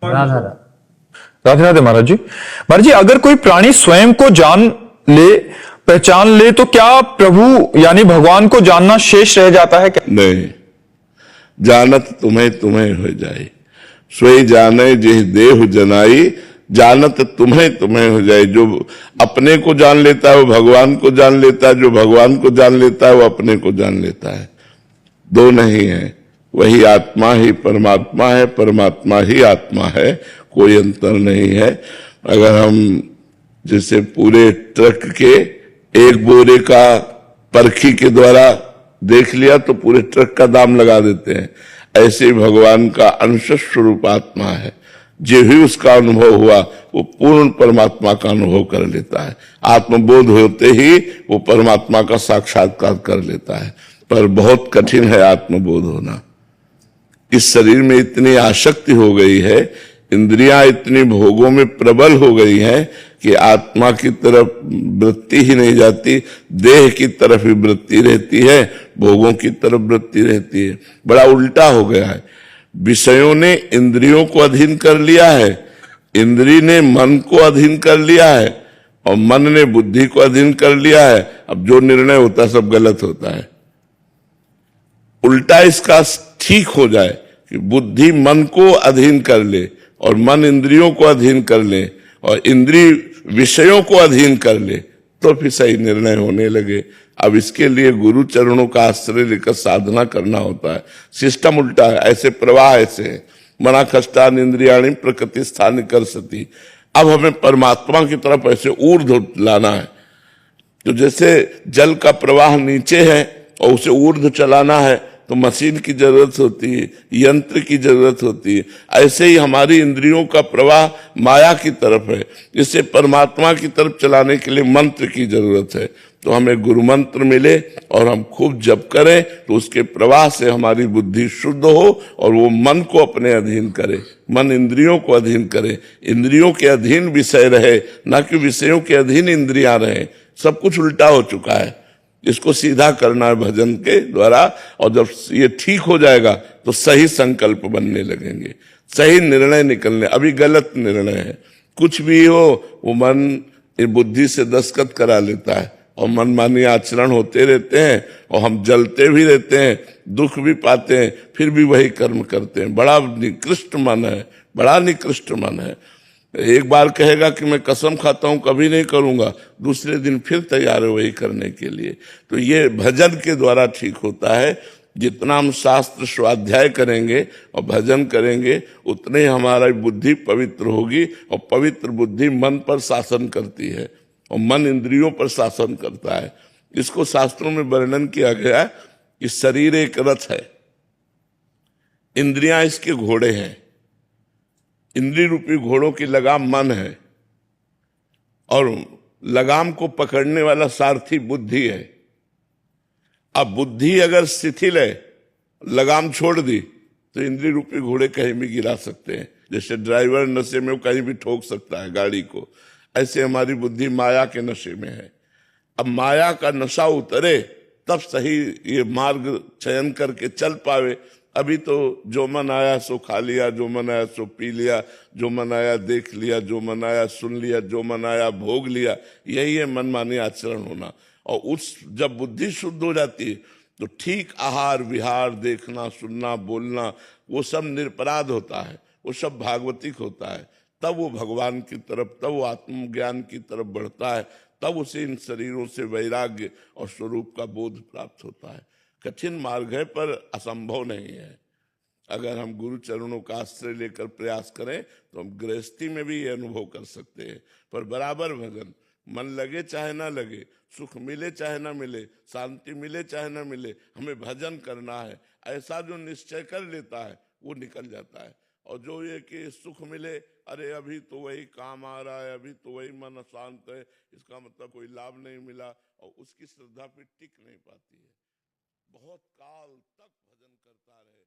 राधा राधा। राधे राधे महाराज जी। महाराज जी, अगर कोई प्राणी स्वयं को जान ले, पहचान ले, तो क्या प्रभु यानी भगवान को जानना शेष रह जाता है क्या? नहीं, जानत तुम्हें तुम्हें हो जाए, सोई जाने जिह देह जनाई, जानत तुम्हें तुम्हें हो जाए। जो अपने को जान लेता है वो भगवान को जान लेता है, जो भगवान को जान लेता है वो अपने को जान लेता है। दो नहीं है, वही आत्मा ही परमात्मा है, परमात्मा ही आत्मा है, कोई अंतर नहीं है। अगर हम जैसे पूरे ट्रक के एक बोरे का परखी के द्वारा देख लिया तो पूरे ट्रक का दाम लगा देते हैं, ऐसे भगवान का अंश स्वरूप आत्मा है। जो भी उसका अनुभव हुआ वो पूर्ण परमात्मा का अनुभव कर लेता है। आत्मबोध होते ही वो परमात्मा का साक्षात्कार कर लेता है। पर बहुत कठिन है आत्मबोध होना। इस शरीर में इतनी आसक्ति हो गई है, इंद्रियां इतनी भोगों में प्रबल हो गई हैं कि आत्मा की तरफ वृत्ति ही नहीं जाती, देह की तरफ ही वृत्ति रहती है, भोगों की तरफ वृत्ति रहती है। बड़ा उल्टा हो गया है। विषयों ने इंद्रियों को अधीन कर लिया है, इंद्री ने मन को अधीन कर लिया है और मन ने बुद्धि को अधीन कर लिया है। अब जो निर्णय होता है सब गलत होता है। उल्टा इसका ठीक हो जाए कि बुद्धि मन को अधीन कर ले और मन इंद्रियों को अधीन कर ले और इंद्रिय विषयों को अधीन कर ले, तो फिर सही निर्णय होने लगे। अब इसके लिए गुरु चरणों का आश्रय लेकर साधना करना होता है। सिस्टम उल्टा है, ऐसे प्रवाह ऐसे है। मना कष्टान इंद्रियाणी प्रकृति स्थान कर सती। अब हमें परमात्मा की तरफ ऐसे ऊर्ध्व लाना है। तो जैसे जल का प्रवाह नीचे है और उसे ऊर्ध्व चलाना है तो मशीन की जरूरत होती है, यंत्र की जरूरत होती है। ऐसे ही हमारी इंद्रियों का प्रवाह माया की तरफ है, इसे परमात्मा की तरफ चलाने के लिए मंत्र की जरूरत है। तो हमें गुरु मंत्र मिले और हम खूब जप करें तो उसके प्रवाह से हमारी बुद्धि शुद्ध हो और वो मन को अपने अधीन करे, मन इंद्रियों को अधीन करे, इंद्रियों के अधीन विषय रहे, ना कि विषयों के अधीन इंद्रियां रहे। सब कुछ उल्टा हो चुका है। इसको सीधा करना है भजन के द्वारा, और जब ये ठीक हो जाएगा तो सही संकल्प बनने लगेंगे, सही निर्णय निकलने। अभी गलत निर्णय है, कुछ भी हो वो मन बुद्धि से दस्तखत करा लेता है और मनमानी आचरण होते रहते हैं और हम जलते भी रहते हैं, दुख भी पाते हैं, फिर भी वही कर्म करते हैं। बड़ा निकृष्ट मन है, बड़ा निकृष्ट मन है। एक बार कहेगा कि मैं कसम खाता हूं कभी नहीं करूंगा, दूसरे दिन फिर तैयार है वही करने के लिए। तो ये भजन के द्वारा ठीक होता है। जितना हम शास्त्र स्वाध्याय करेंगे और भजन करेंगे उतने ही हमारी बुद्धि पवित्र होगी, और पवित्र बुद्धि मन पर शासन करती है और मन इंद्रियों पर शासन करता है। इसको शास्त्रों में वर्णन किया गया है कि शरीर एक रथ है, इंद्रियां इसके घोड़े हैं। इंद्रिय रूपी घोड़ों की लगाम मन है और लगाम को पकड़ने वाला सारथी बुद्धि है। अब बुद्धि अगर शिथिल है, लगाम छोड़ दी तो इंद्रिय रूपी घोड़े कहीं भी गिरा सकते हैं। जैसे ड्राइवर नशे में कहीं भी ठोक सकता है गाड़ी को, ऐसे हमारी बुद्धि माया के नशे में है। अब माया का नशा उतरे तब सही ये मार्ग चयन करके चल पावे। अभी तो जो मन आया सो खा लिया, जो मन आया सो पी लिया, जो मन आया देख लिया, जो मन आया सुन लिया, जो मन आया भोग लिया, यही है मनमानी आचरण होना। और उस जब बुद्धि शुद्ध हो जाती है तो ठीक आहार विहार, देखना सुनना बोलना, वो सब निरपराध होता है, वो सब भागवतिक होता है। तब वो भगवान की तरफ, तब वो आत्मज्ञान की तरफ बढ़ता है, तब उसे इन शरीरों से वैराग्य और स्वरूप का बोध प्राप्त होता है। कठिन मार्ग है पर असंभव नहीं है। अगर हम गुरु चरणों का आश्रय लेकर प्रयास करें तो हम गृहस्थी में भी ये अनुभव कर सकते हैं। पर बराबर भजन, मन लगे चाहे ना लगे, सुख मिले चाहे ना मिले, शांति मिले चाहे ना मिले, हमें भजन करना है, ऐसा जो निश्चय कर लेता है वो निकल जाता है। और जो ये कि सुख मिले, अरे अभी तो वही काम आ रहा है, अभी तो वही मन अशांत है, इसका मतलब कोई लाभ नहीं मिला, और उसकी श्रद्धा पे टिक नहीं पाती है। बहुत काल तक भजन करता रहे।